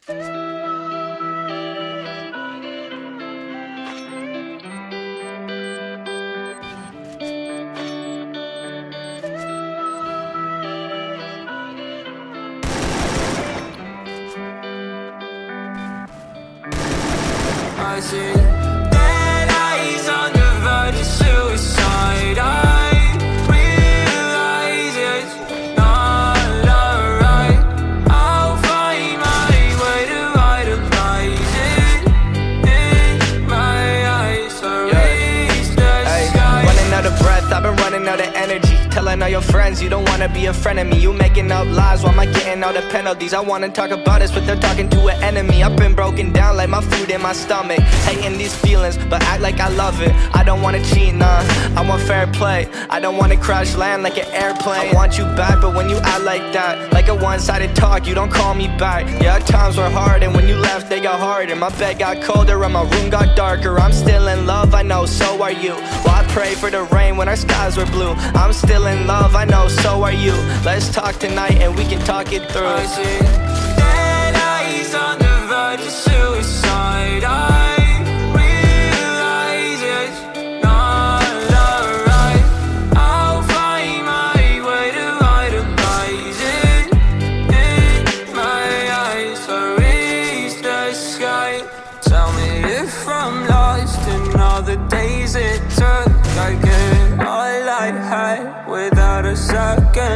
I see dead eyes on the verge of suicide. I realize it's not alright. I'll find my way to idolize it in my eyes. So reach the sky. Running out of breath, I've been running out of energy. Telling all your friends you don't wanna be a friend of me. You making up lies, why am I getting all the penalties? I wanna talk about this, but they're talking to an enemy. I've been broken down like my food in my stomach. Hating these feelings, but act like I love it. I don't wanna cheat, nah, I want fair play. I don't wanna crash land like an airplane. I want you back, but when you act like that, like a one-sided talk, you don't call me back. Yeah, times were hard, and when you left, they got harder. My bed got colder, and my room got darker. I'm still in love, I know, so are you. Well, I pray for the rain when our skies were blue. I'm still in love, I know, so are you. Let's talk tonight and we can talk it through. I see dead eyes on the verge of suicide. I realize it's not alright. I'll find my way to idolize it in my eyes. So reach the sky. Tell me if I'm lost in all the days it took. I get all I had without a second.